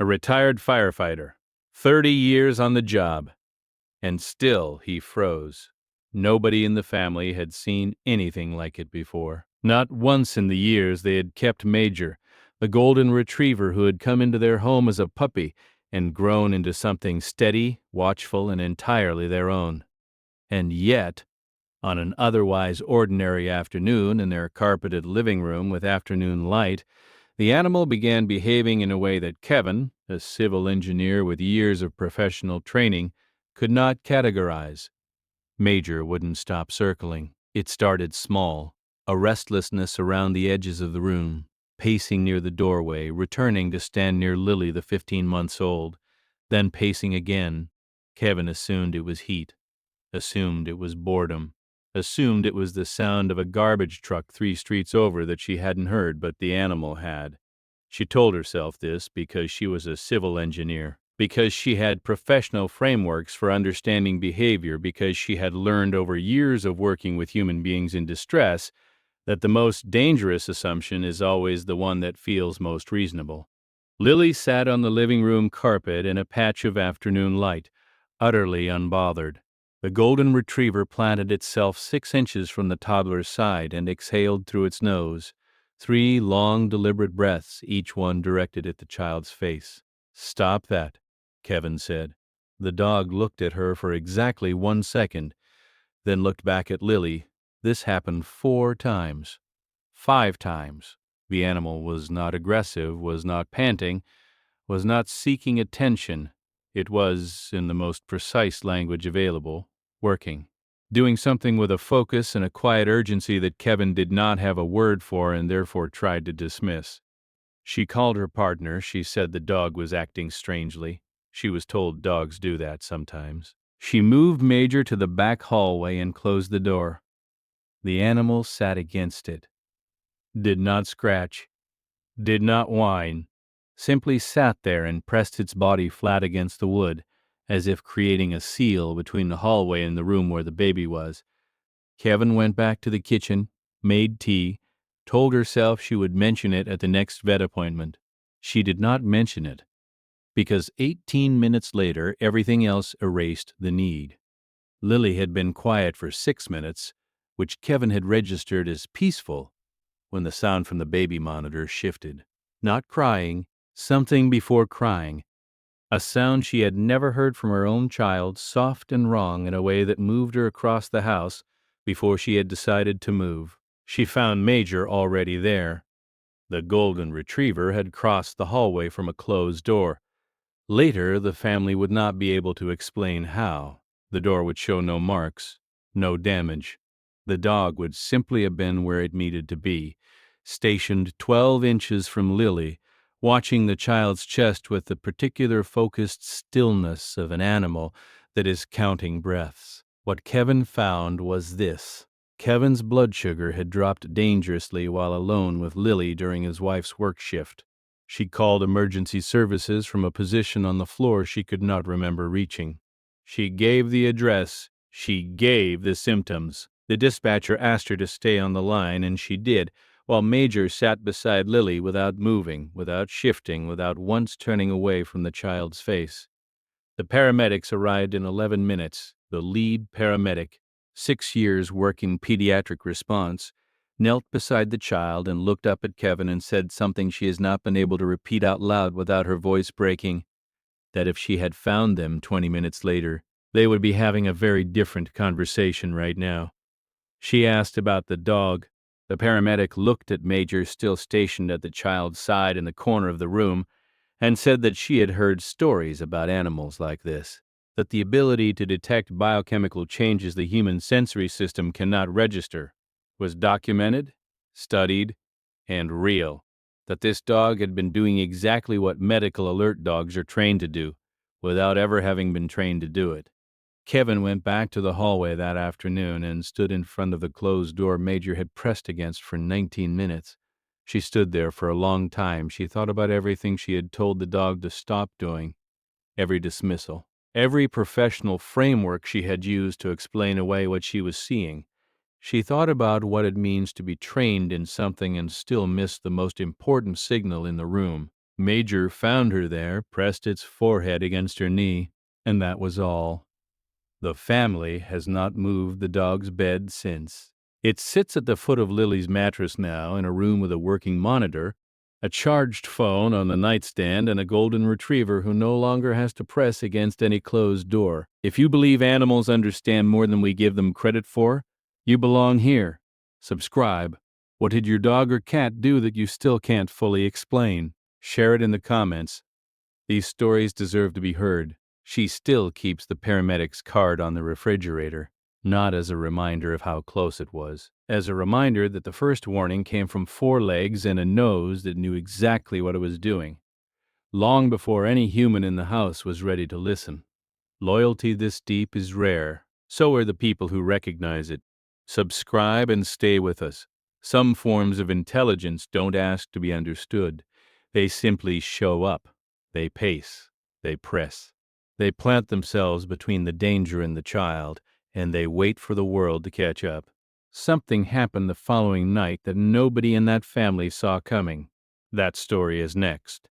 A retired firefighter, 30 years on the job, and still he froze. Nobody in the family had seen anything like it before. Not once in the years they had kept Major, the golden retriever who had come into their home as a puppy and grown into something steady, watchful, and entirely their own. And yet, on an otherwise ordinary afternoon in their carpeted living room with afternoon light, the animal began behaving in a way that Kevin, a civil engineer with years of professional training, could not categorize. Major wouldn't stop circling. It started small, a restlessness around the edges of the room, pacing near the doorway, returning to stand near Lily, the 15 months old, then pacing again. Kevin assumed it was heat, assumed it was boredom, assumed it was the sound of a garbage truck 3 streets over that she hadn't heard, but the animal had. She told herself this because she was a civil engineer, because she had professional frameworks for understanding behavior, because she had learned over years of working with human beings in distress that the most dangerous assumption is always the one that feels most reasonable. Lily sat on the living room carpet in a patch of afternoon light, utterly unbothered. The golden retriever planted itself 6 inches from the toddler's side and exhaled through its nose. 3 long, deliberate breaths, each one directed at the child's face. "Stop that," Kevin said. The dog looked at her for exactly 1 second, then looked back at Lily. This happened 4 times. 5 times. The animal was not aggressive, was not panting, was not seeking attention. It was, in the most precise language available, working. Doing something with a focus and a quiet urgency that Kevin did not have a word for and therefore tried to dismiss. She called her partner. She said the dog was acting strangely. She was told dogs do that sometimes. She moved Major to the back hallway and closed the door. The animal sat against it. Did not scratch. Did not whine. Simply sat there and pressed its body flat against the wood, as if creating a seal between the hallway and the room where the baby was. Kevin went back to the kitchen, made tea, told herself she would mention it at the next vet appointment. She did not mention it, because 18 minutes later everything else erased the need. Lily had been quiet for 6 minutes, which Kevin had registered as peaceful, when the sound from the baby monitor shifted. Not crying, something before crying. A sound she had never heard from her own child, soft and wrong in a way that moved her across the house before she had decided to move. She found Major already there. The golden retriever had crossed the hallway from a closed door. Later, the family would not be able to explain how. The door would show no marks, no damage. The dog would simply have been where it needed to be, stationed 12 inches from Lily, watching the child's chest with the particular focused stillness of an animal that is counting breaths. What Kevin found was this. Kevin's blood sugar had dropped dangerously while alone with Lily during his wife's work shift. She called emergency services from a position on the floor she could not remember reaching. She gave the address. She gave the symptoms. The dispatcher asked her to stay on the line, and she did, while Major sat beside Lily without moving, without shifting, without once turning away from the child's face. The paramedics arrived in 11 minutes. The lead paramedic, 6 years working pediatric response, knelt beside the child and looked up at Kevin and said something she has not been able to repeat out loud without her voice breaking, that if she had found them 20 minutes later, they would be having a very different conversation right now. She asked about the dog. The paramedic looked at Major, still stationed at the child's side in the corner of the room, and said that she had heard stories about animals like this, that the ability to detect biochemical changes the human sensory system cannot register was documented, studied, and real, that this dog had been doing exactly what medical alert dogs are trained to do, without ever having been trained to do it. Kevin went back to the hallway that afternoon and stood in front of the closed door Major had pressed against for 19 minutes. She stood there for a long time. She thought about everything she had told the dog to stop doing, every dismissal, every professional framework she had used to explain away what she was seeing. She thought about what it means to be trained in something and still miss the most important signal in the room. Major found her there, pressed its forehead against her knee, and that was all. The family has not moved the dog's bed since. It sits at the foot of Lily's mattress now in a room with a working monitor, a charged phone on the nightstand, and a golden retriever who no longer has to press against any closed door. If you believe animals understand more than we give them credit for, you belong here. Subscribe. What did your dog or cat do that you still can't fully explain? Share it in the comments. These stories deserve to be heard. She still keeps the paramedics card on the refrigerator, not as a reminder of how close it was, as a reminder that the first warning came from 4 legs and a nose that knew exactly what it was doing, long before any human in the house was ready to listen. Loyalty this deep is rare. So are the people who recognize it. Subscribe and stay with us. Some forms of intelligence don't ask to be understood. They simply show up. They pace. They press. They plant themselves between the danger and the child, and they wait for the world to catch up. Something happened the following night that nobody in that family saw coming. That story is next.